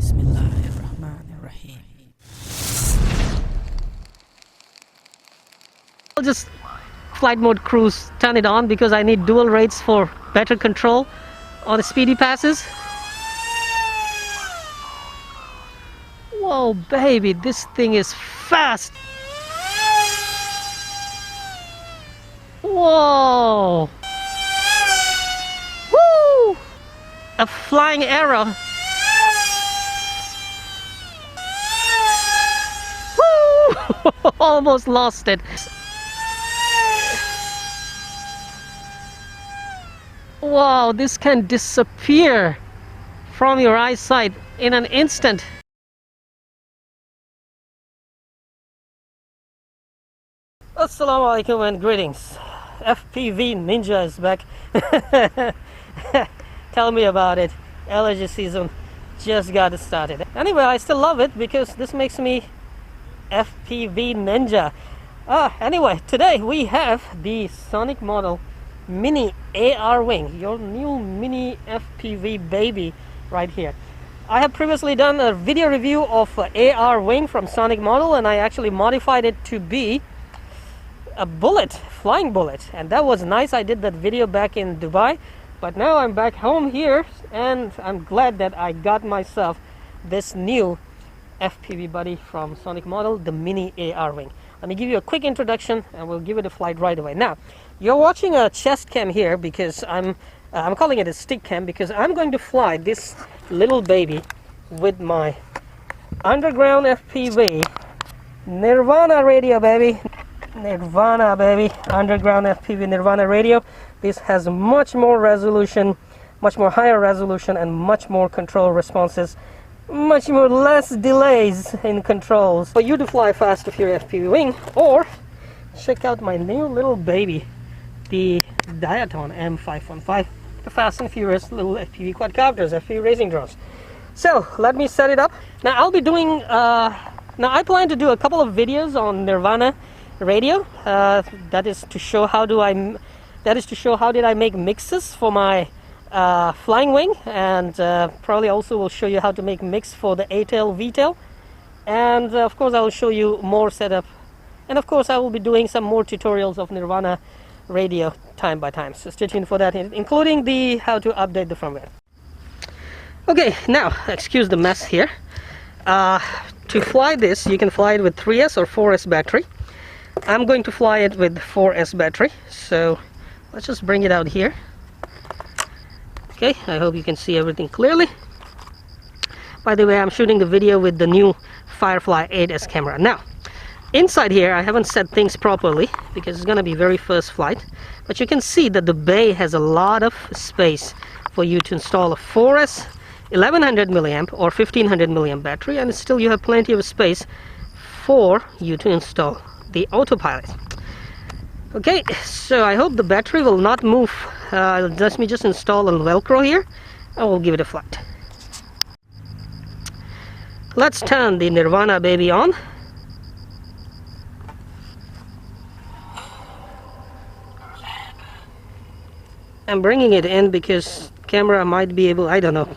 Bismillahirrahmanirrahim. I'll just flight mode cruise, turn it on because I need dual rates for better control on the speedy passes. Whoa, baby, this thing is fast. Whoa. Woo! A flying arrow. Woo! Almost lost it. Wow, this can disappear from your eyesight in an instant. Assalamu alaikum and greetings. FPV Ninja is back. Tell me about it. Allergy season just got started. Anyway, I still love it because this makes me FPV Ninja. Anyway, today we have the Sonic model Mini Arwing, your new mini FPV baby right here. I have previously done a video review of Arwing from Sonic model, and I actually modified it to be a bullet, flying bullet, and that was nice. I did that video back in Dubai, but now I'm back home here and I'm glad that I got myself this new FPV buddy from Sonic model, the Mini Arwing. Let me give you a quick introduction and we'll give it a flight right away. Now, you're watching a chest cam here because I'm calling it a stick cam because I'm going to fly this little baby with my underground FPV Nirvana radio, baby. Nirvana, baby. Underground FPV Nirvana radio. This has much more resolution, much more higher resolution, and much more control responses, much more less delays in controls for you to fly fast with your FPV wing. Or check out my new little baby, the Diaton M515, the fast and furious little FPV quadcopters, FPV racing drones. So let me set it up. Now I'll be doing now I plan to do a couple of videos on Nirvana radio. That is to show how did I make mixes for my flying wing, and probably also will show you how to make mix for the A-tail, V-tail, and of course I will show you more setup, and of course I will be doing some more tutorials of Nirvana radio time by time, so stay tuned for that, including the how to update the firmware. Okay, now excuse the mess here. To fly this, you can fly it with 3S or 4S battery. I'm going to fly it with 4S battery, so let's just bring it out here. Okay, I hope you can see everything clearly. By the way, I'm shooting the video with the new Firefly 8S camera. Now, inside here I haven't set things properly because it's gonna be very first flight, but you can see that the bay has a lot of space for you to install a 4S 1100 milliamp or 1500 milliamp battery, and still you have plenty of space for you to install the autopilot. Okay, so I hope the battery will not move. Let me just install a Velcro here and we'll give it a flight. Let's turn the Nirvana baby on. I'm bringing it in because camera might be able, I don't know,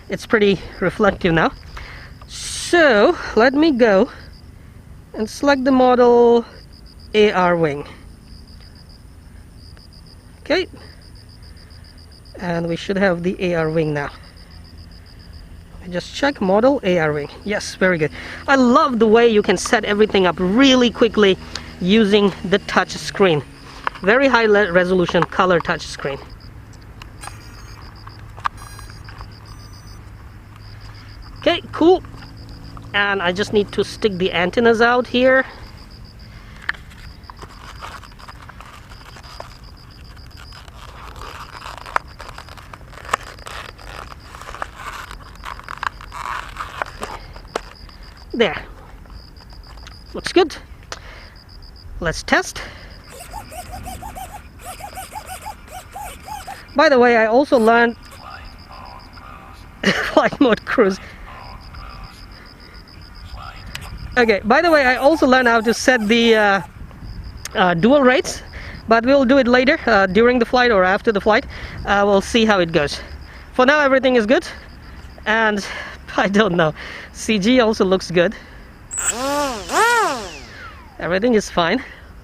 it's pretty reflective now. So let me go and select the model Arwing. Okay, and we should have the Arwing now. Just check model Arwing. Yes, very good. I love the way you can set everything up really quickly using the touch screen. Very high resolution color touch screen. Okay, cool. And I just need to stick the antennas out here. There. Looks good. Let's test. By the way, I also learned flight mode cruise. Okay, by the way, I also learned how to set the dual rates, but we'll do it later during the flight or after the flight. We'll see how it goes. For now, everything is good, and I don't know. CG also looks good. Everything is fine.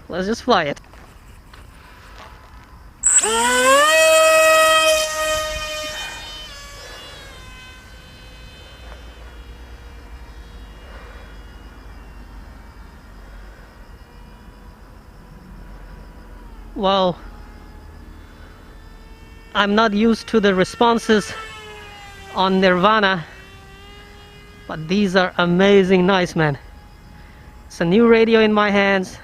Let's just fly it. Well, I'm not used to the responses on Nirvana, but these are amazing nice, man. It's a new radio in my hands.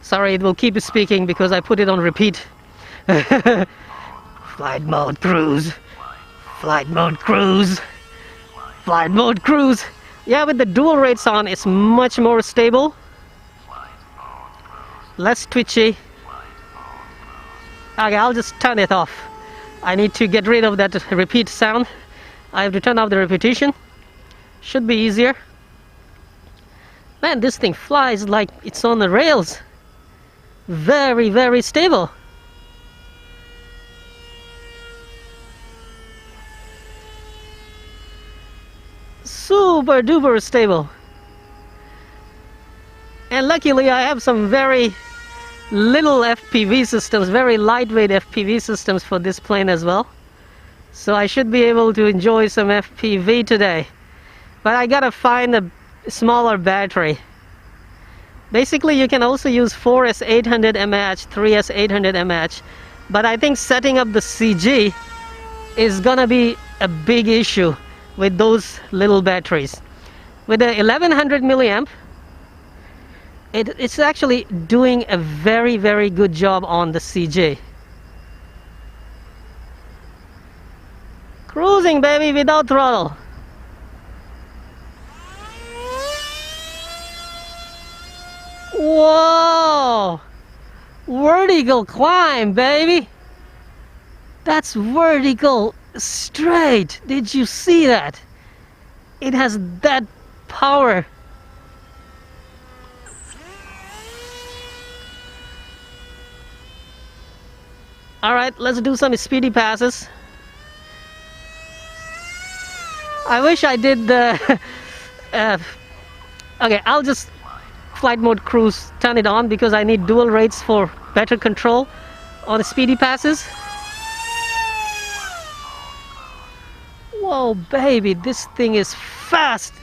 Sorry, it will keep speaking because I put it on repeat. Flight mode cruise. Flight mode cruise. Flight mode cruise. Yeah, with the dual rates on, it's much more stable. Less twitchy. Okay, I'll just turn it off. I need to get rid of that repeat sound. I have to turn off the repetition. Should be easier. Man, this thing flies like it's on the rails. Very, very stable. Super duper stable. And luckily I have some very little FPV systems, very lightweight FPV systems for this plane as well. So I should be able to enjoy some FPV today. But I gotta find a smaller battery. Basically you can also use 4S800 mAh, 3S800 mAh, but I think setting up the CG is gonna be a big issue with those little batteries. With the 1100 milliamp, it's actually doing a very, very good job on the CG. Cruising, baby, without throttle. Whoa! Vertical climb, baby! That's vertical straight. Did you see that? It has that power. Alright, let's do some speedy passes. I wish I did the... okay, I'll just flight mode cruise, turn it on because I need dual rates for better control on the speedy passes. Whoa, baby, this thing is fast.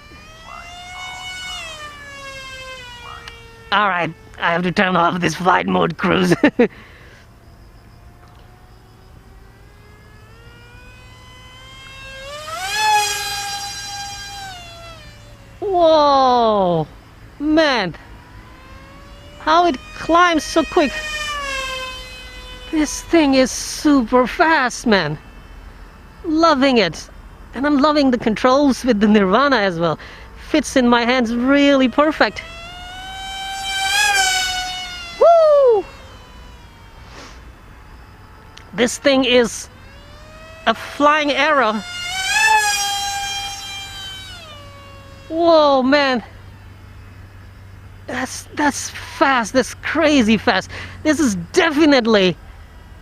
Alright, I have to turn off this flight mode cruise. Whoa, man, how it climbs so quick. This thing is super fast, man. Loving it. And I'm loving the controls with the Nirvana as well. Fits in my hands really perfect. Woo! This thing is a flying arrow. Whoa, man. That's fast. That's crazy fast. This is definitely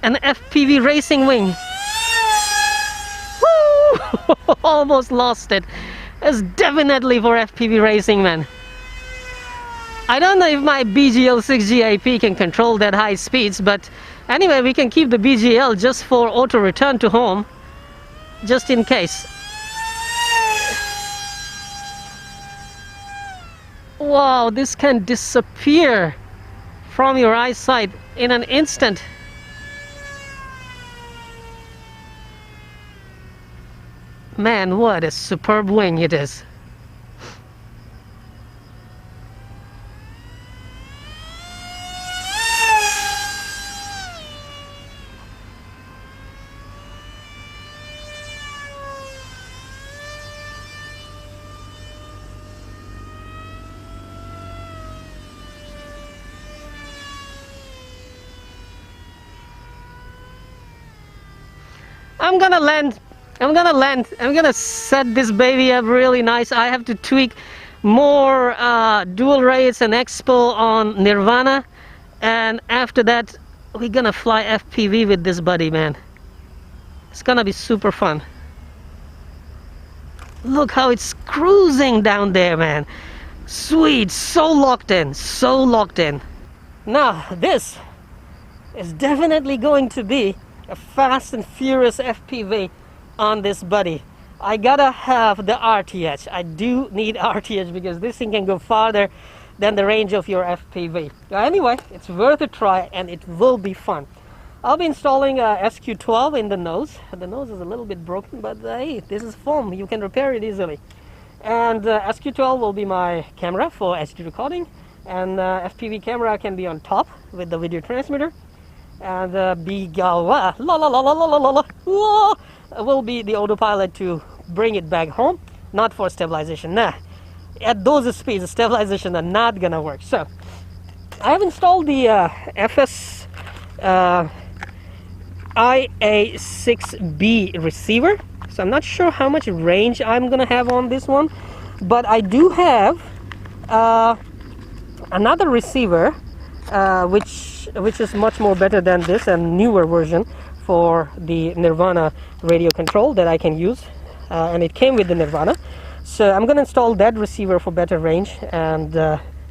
an FPV racing wing. Woo! Almost lost it. It's definitely for FPV racing, man. I don't know if my BGL 6GIP can control that high speeds, but anyway, we can keep the BGL just for auto return to home, just in case. Wow, this can disappear from your eyesight in an instant. Man, what a superb wing it is. I'm gonna land. I'm gonna set this baby up really nice. I have to tweak more dual rates and expo on Nirvana, and after that we're gonna fly FPV with this buddy, man. It's gonna be super fun. Look how it's cruising down there, man. Sweet, so locked in, so locked in. Now, this is definitely going to be a fast and furious FPV on this buddy. I gotta have the RTH. I do need RTH because this thing can go farther than the range of your FPV. Anyway, it's worth a try and it will be fun. I'll be installing a SQ12 in the nose. The nose is a little bit broken, but hey, this is foam. You can repair it easily. And SQ12 will be my camera for HD recording. And FPV camera can be on top with the video transmitter. And will be the autopilot to bring it back home, not for stabilization. Nah, at those speeds, stabilization are not gonna work. So I have installed the FS IA6B receiver. So I'm not sure how much range I'm gonna have on this one, but I do have another receiver which is much more better than this and newer version for the Nirvana radio control that I can use, and it came with the Nirvana. So I'm gonna install that receiver for better range and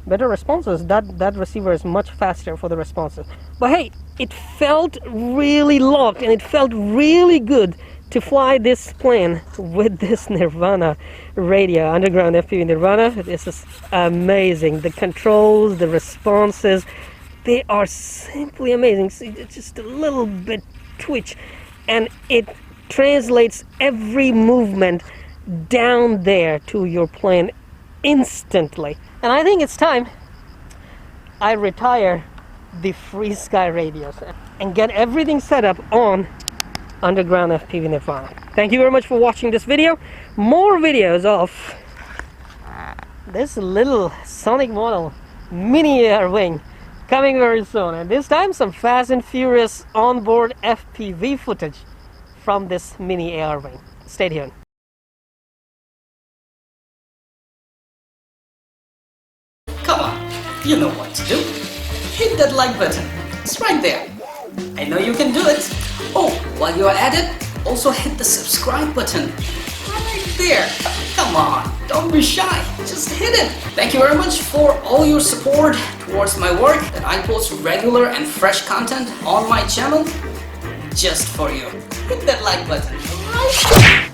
better responses. That receiver is much faster for the responses. But hey, it felt really locked and it felt really good to fly this plane with this Nirvana radio, underground FPV Nirvana. This is amazing. The controls, the responses, they are simply amazing. See, it's just a little bit twitch and it translates every movement down there to your plane instantly. And I think it's time I retire the free sky radios and get everything set up on underground FPV Nirvana. Thank you very much for watching this video. More videos of this little Sonic model mini Arwing coming very soon, and this time some fast and furious onboard FPV footage from this mini Arwing. Stay tuned. Come on, you know what to do. Hit that like button. It's right there. I know you can do it. Oh, while you're at it, also hit the subscribe button. Right there. Come on, don't be shy. Just hit it. Thank you very much for all your support towards my work, that I post regular and fresh content on my channel just for you. Hit that like button. Right.